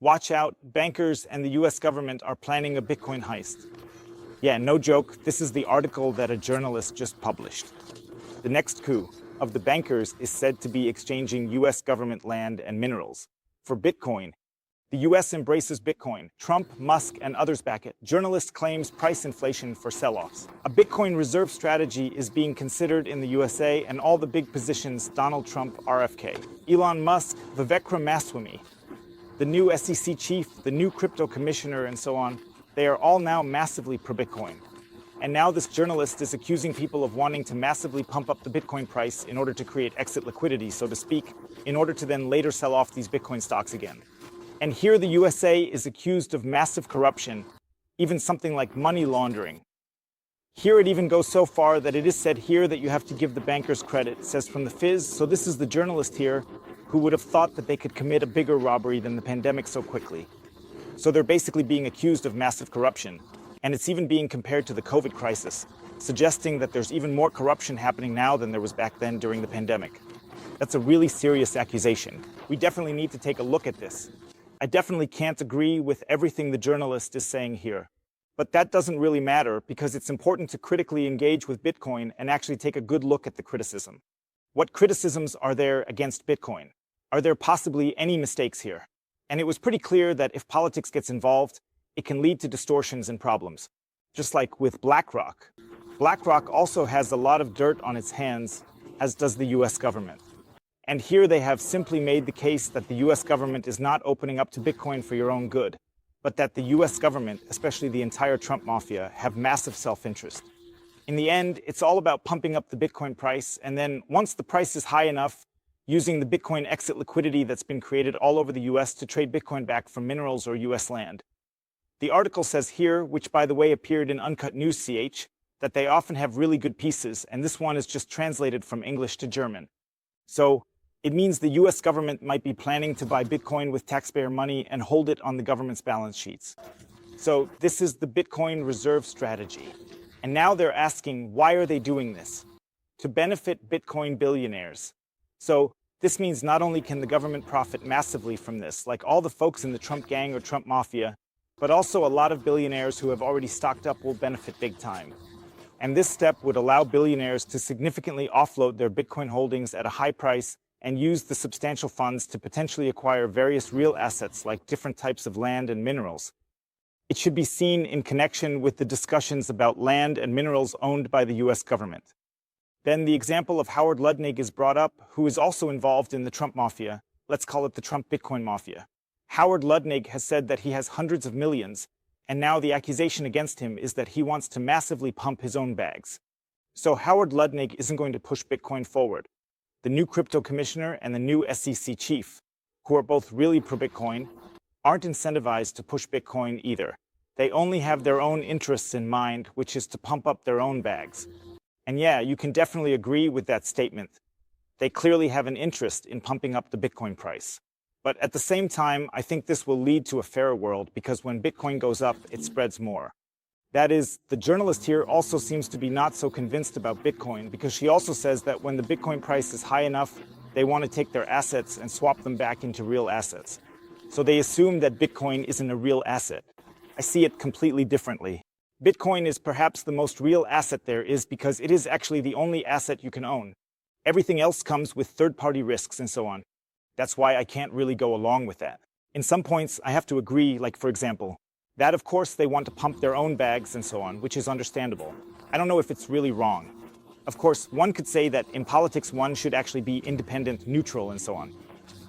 Watch out, bankers and the US government are planning a Bitcoin heist. Yeah, no joke, this is the article that a journalist just published. The next coup of the bankers is said to be exchanging US government land and minerals for Bitcoin. The US embraces Bitcoin. Trump, Musk, and others back it. Journalist claims price inflation for sell-offs. A Bitcoin reserve strategy is being considered in the USA, and all the big positions Donald Trump, RFK, Elon Musk, Vivek Ramaswamy, the new SEC chief, the new crypto commissioner, and so on, they are all now massively pro-Bitcoin. And now this journalist is accusing people of wanting to massively pump up the Bitcoin price in order to create exit liquidity, so to speak, in order to then later sell off these Bitcoin stocks again. And here the USA is accused of massive corruption, even something like money laundering. Here it even goes so far that it is said here that you have to give the bankers credit, it says from the Fizz. So this is the journalist here who would have thought that they could commit a bigger robbery than the pandemic so quickly. So they're basically being accused of massive corruption. And it's even being compared to the COVID crisis, suggesting that there's even more corruption happening now than there was back then during the pandemic. That's a really serious accusation. We definitely need to take a look at this. I definitely can't agree with everything the journalist is saying here. But that doesn't really matter because it's important to critically engage with Bitcoin and actually take a good look at the criticism. What criticisms are there against Bitcoin? Are there possibly any mistakes here? And it was pretty clear that if politics gets involved, it can lead to distortions and problems. Just like with BlackRock. BlackRock also has a lot of dirt on its hands, as does the US government. And here they have simply made the case that the US government is not opening up to Bitcoin for your own good, but that the US government, especially the entire Trump mafia, have massive self-interest. In the end, it's all about pumping up the Bitcoin price, and then once the price is high enough, using the Bitcoin exit liquidity that's been created all over the US to trade Bitcoin back from minerals or US land. The article says here, which by the way appeared in Uncut News CH, that they often have really good pieces, and this one is just translated from English to German. So, it means the US government might be planning to buy Bitcoin with taxpayer money and hold it on the government's balance sheets. So this is the Bitcoin reserve strategy. And now they're asking, why are they doing this? To benefit Bitcoin billionaires. So this means not only can the government profit massively from this, like all the folks in the Trump gang or Trump mafia, but also a lot of billionaires who have already stocked up will benefit big time. And this step would allow billionaires to significantly offload their Bitcoin holdings at a high price and use the substantial funds to potentially acquire various real assets like different types of land and minerals. It should be seen in connection with the discussions about land and minerals owned by the US government. Then the example of Howard Lutnick is brought up, who is also involved in the Trump mafia. Let's call it the Trump Bitcoin mafia. Howard Lutnick has said that he has hundreds of millions, and now the accusation against him is that he wants to massively pump his own bags. So Howard Lutnick isn't going to push Bitcoin forward. The new crypto commissioner and the new SEC chief, who are both really pro-Bitcoin, aren't incentivized to push Bitcoin either. They only have their own interests in mind, which is to pump up their own bags. And yeah, you can definitely agree with that statement. They clearly have an interest in pumping up the Bitcoin price. But at the same time, I think this will lead to a fairer world because when Bitcoin goes up, it spreads more. That is, the journalist here also seems to be not so convinced about Bitcoin because she also says that when the Bitcoin price is high enough, they want to take their assets and swap them back into real assets. So they assume that Bitcoin isn't a real asset. I see it completely differently. Bitcoin is perhaps the most real asset there is because it is actually the only asset you can own. Everything else comes with third-party risks and so on. That's why I can't really go along with that. In some points, I have to agree, like for example, that of course they want to pump their own bags and so on, which is understandable. I don't know if it's really wrong. Of course, one could say that in politics one should actually be independent, neutral, and so on.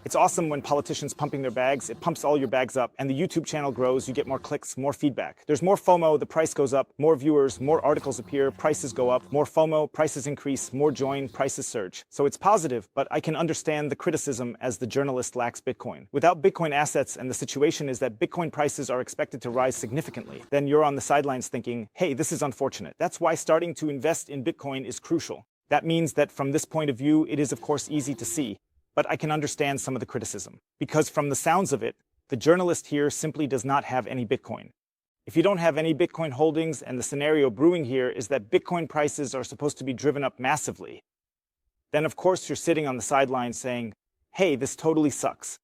It's awesome when politicians pumping their bags, it pumps all your bags up, and the YouTube channel grows, you get more clicks, more feedback. There's more FOMO, the price goes up, more viewers, more articles appear, prices go up, more FOMO, prices increase, more join, prices surge. So it's positive, but I can understand the criticism as the journalist lacks Bitcoin. Without Bitcoin assets, and the situation is that Bitcoin prices are expected to rise significantly, then you're on the sidelines thinking, hey, this is unfortunate. That's why starting to invest in Bitcoin is crucial. That means that from this point of view, it is of course easy to see. But I can understand some of the criticism. Because from the sounds of it, the journalist here simply does not have any Bitcoin. If you don't have any Bitcoin holdings and the scenario brewing here is that Bitcoin prices are supposed to be driven up massively, then of course you're sitting on the sidelines saying, hey, this totally sucks.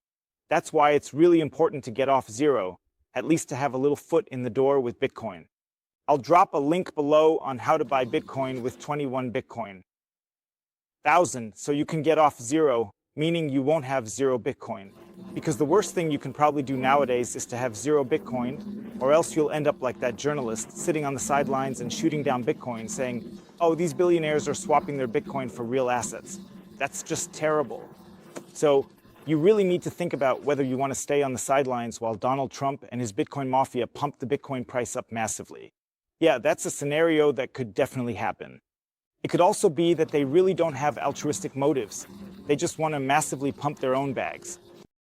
That's why it's really important to get off zero, at least to have a little foot in the door with Bitcoin. I'll drop a link below on how to buy Bitcoin with 21 Bitcoin. 1,000, so you can get off zero, meaning you won't have zero Bitcoin. Because the worst thing you can probably do nowadays is to have zero Bitcoin, or else you'll end up like that journalist sitting on the sidelines and shooting down Bitcoin saying, oh, these billionaires are swapping their Bitcoin for real assets. That's just terrible. So you really need to think about whether you want to stay on the sidelines while Donald Trump and his Bitcoin mafia pump the Bitcoin price up massively. Yeah, that's a scenario that could definitely happen. It could also be that they really don't have altruistic motives. They just want to massively pump their own bags.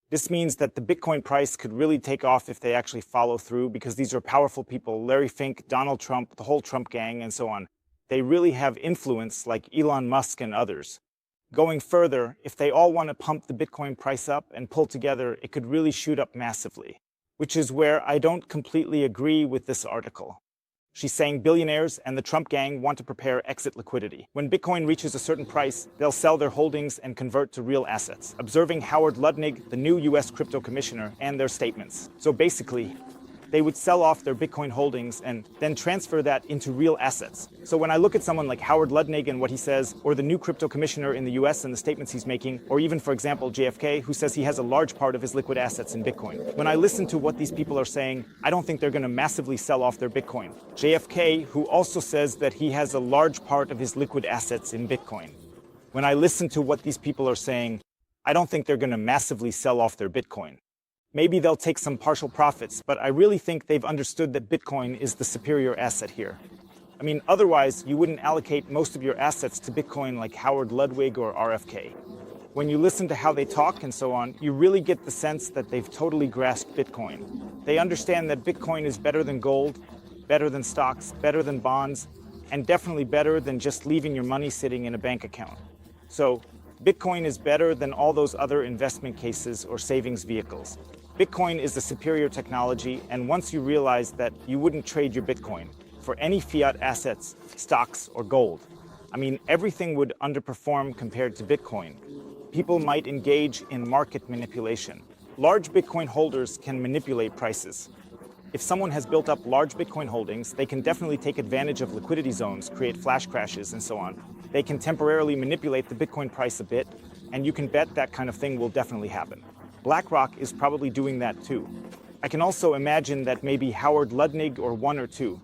This means that the Bitcoin price could really take off if they actually follow through, because these are powerful people, Larry Fink, Donald Trump, the whole Trump gang, and so on. They really have influence like Elon Musk and others. Going further, if they all want to pump the Bitcoin price up and pull together, it could really shoot up massively, which is where I don't completely agree with this article. She's saying billionaires and the Trump gang want to prepare exit liquidity. When Bitcoin reaches a certain price, they'll sell their holdings and convert to real assets, observing Howard Lutnick, the new US crypto commissioner, and their statements. So basically, they would sell off their Bitcoin holdings and then transfer that into real assets. So when I look at someone like Howard Lutnick and what he says, or the new crypto commissioner in the US and the statements he's making, or even, for example, JFK, who says he has a large part of his liquid assets in Bitcoin. When I listen to what these people are saying, I don't think they're going to massively sell off their Bitcoin. JFK, who also says that he has a large part of his liquid assets in Bitcoin. When I listen to what these people are saying, I don't think they're going to massively sell off their Bitcoin. Maybe they'll take some partial profits, but I really think they've understood that Bitcoin is the superior asset here. I mean, otherwise, you wouldn't allocate most of your assets to Bitcoin like Howard Ludwig or RFK. When you listen to how they talk and so on, you really get the sense that they've totally grasped Bitcoin. They understand that Bitcoin is better than gold, better than stocks, better than bonds, and definitely better than just leaving your money sitting in a bank account. So, Bitcoin is better than all those other investment cases or savings vehicles. Bitcoin is the superior technology, and once you realize that, you wouldn't trade your Bitcoin for any fiat assets, stocks, or gold. I mean, everything would underperform compared to Bitcoin. People might engage in market manipulation. Large Bitcoin holders can manipulate prices. If someone has built up large Bitcoin holdings, they can definitely take advantage of liquidity zones, create flash crashes, and so on. They can temporarily manipulate the Bitcoin price a bit, and you can bet that kind of thing will definitely happen. BlackRock is probably doing that too. I can also imagine that maybe Howard Lutnick or one or two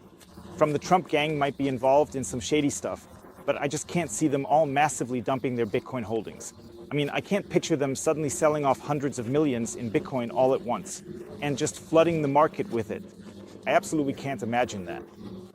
from the Trump gang might be involved in some shady stuff, but I just can't see them all massively dumping their Bitcoin holdings. I mean, I can't picture them suddenly selling off hundreds of millions in Bitcoin all at once and just flooding the market with it. I absolutely can't imagine that.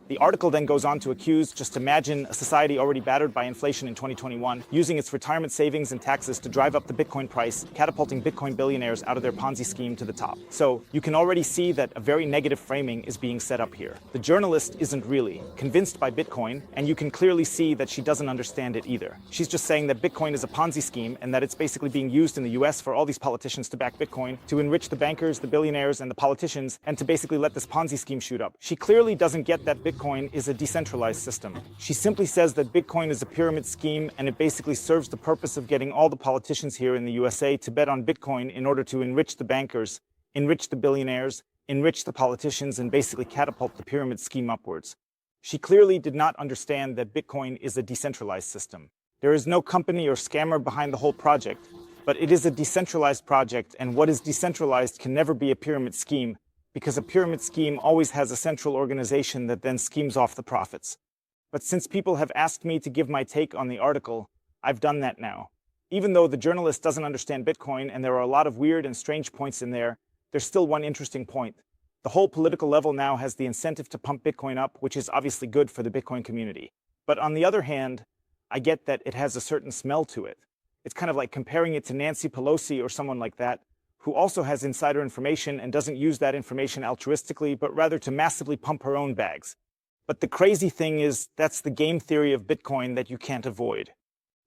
The article then goes on to accuse, just imagine a society already battered by inflation in 2021, using its retirement savings and taxes to drive up the Bitcoin price, catapulting Bitcoin billionaires out of their Ponzi scheme to the top. So you can already see that a very negative framing is being set up here. The journalist isn't really convinced by Bitcoin, and you can clearly see that she doesn't understand it either. She's just saying that Bitcoin is a Ponzi scheme and that it's basically being used in the US for all these politicians to back Bitcoin, to enrich the bankers, the billionaires, and the politicians, and to basically let this Ponzi scheme shoot up. She clearly doesn't get that Bitcoin is a decentralized system. She simply says that Bitcoin is a pyramid scheme, and it basically serves the purpose of getting all the politicians here in the USA to bet on Bitcoin in order to enrich the bankers, enrich the billionaires, enrich the politicians, and basically catapult the pyramid scheme upwards. She clearly did not understand that Bitcoin is a decentralized system. There is no company or scammer behind the whole project, but it is a decentralized project, and what is decentralized can never be a pyramid scheme, because a pyramid scheme always has a central organization that then schemes off the profits. But since people have asked me to give my take on the article, I've done that now. Even though the journalist doesn't understand Bitcoin and there are a lot of weird and strange points in there, there's still one interesting point. The whole political level now has the incentive to pump Bitcoin up, which is obviously good for the Bitcoin community. But on the other hand, I get that it has a certain smell to it. It's kind of like comparing it to Nancy Pelosi or someone like that, who also has insider information and doesn't use that information altruistically, but rather to massively pump her own bags. But the crazy thing is, that's the game theory of Bitcoin that you can't avoid.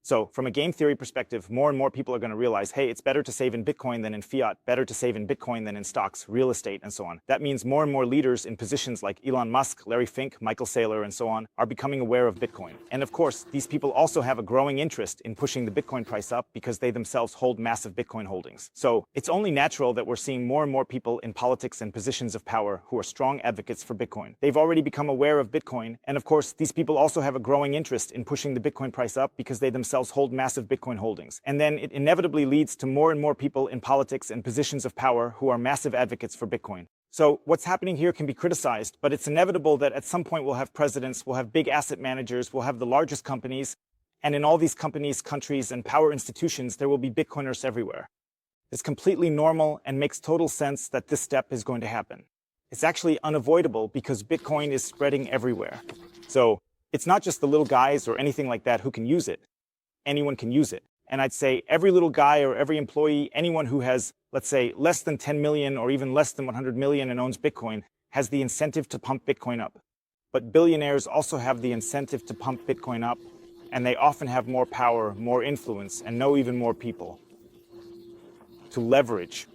So from a game theory perspective, more and more people are going to realize, hey, it's better to save in Bitcoin than in fiat, better to save in Bitcoin than in stocks, real estate, and so on. That means more and more leaders in positions like Elon Musk, Larry Fink, Michael Saylor, and so on are becoming aware of Bitcoin. And of course, these people also have a growing interest in pushing the Bitcoin price up because they themselves hold massive Bitcoin holdings. So it's only natural that we're seeing more and more people in politics and positions of power who are strong advocates for Bitcoin. They've already become aware of Bitcoin, and of course, these people also have a growing interest in pushing the Bitcoin price up because they themselves hold massive Bitcoin holdings. And then it inevitably leads to more and more people in politics and positions of power who are massive advocates for Bitcoin. So what's happening here can be criticized, but it's inevitable that at some point we'll have presidents, we'll have big asset managers, we'll have the largest companies, and in all these companies, countries, and power institutions, there will be Bitcoiners everywhere. It's completely normal and makes total sense that this step is going to happen. It's actually unavoidable because Bitcoin is spreading everywhere. So it's not just the little guys or anything like that who can use it. Anyone can use it. And I'd say every little guy or every employee, anyone who has, let's say, less than 10 million or even less than 100 million and owns Bitcoin has the incentive to pump Bitcoin up. But billionaires also have the incentive to pump Bitcoin up, and they often have more power, more influence, and know even more people to leverage.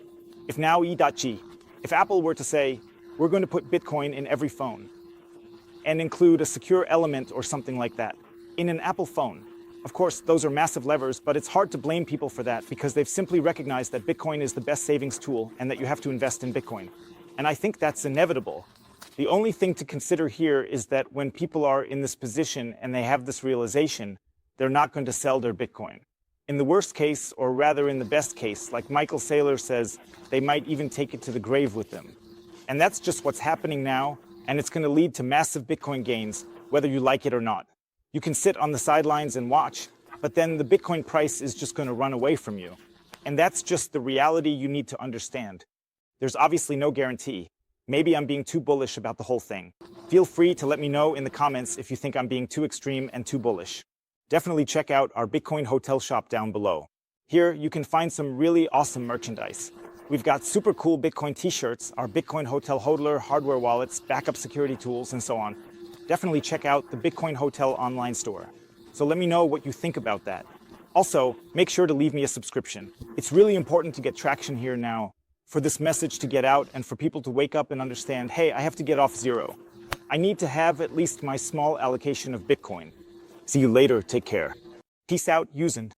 If now E.G, if Apple were to say, we're going to put Bitcoin in every phone and include a secure element or something like that in an Apple phone, of course, those are massive levers, but it's hard to blame people for that because they've simply recognized that Bitcoin is the best savings tool and that you have to invest in Bitcoin. And I think that's inevitable. The only thing to consider here is that when people are in this position and they have this realization, they're not going to sell their Bitcoin. In the worst case, or rather in the best case, like Michael Saylor says, they might even take it to the grave with them. And that's just what's happening now, and it's going to lead to massive Bitcoin gains, whether you like it or not. You can sit on the sidelines and watch, but then the Bitcoin price is just going to run away from you. And that's just the reality you need to understand. There's obviously no guarantee. Maybe I'm being too bullish about the whole thing. Feel free to let me know in the comments if you think I'm being too extreme and too bullish. Definitely check out our Bitcoin hotel shop down below. Here, you can find some really awesome merchandise. We've got super cool Bitcoin t-shirts, our Bitcoin hotel hodler, hardware wallets, backup security tools, and so on. Definitely check out the Bitcoin Hotel online store. So let me know what you think about that. Also, make sure to leave me a subscription. It's really important to get traction here now, for this message to get out and for people to wake up and understand, hey, I have to get off zero. I need to have at least my small allocation of Bitcoin. See you later, take care. Peace out, Yusin.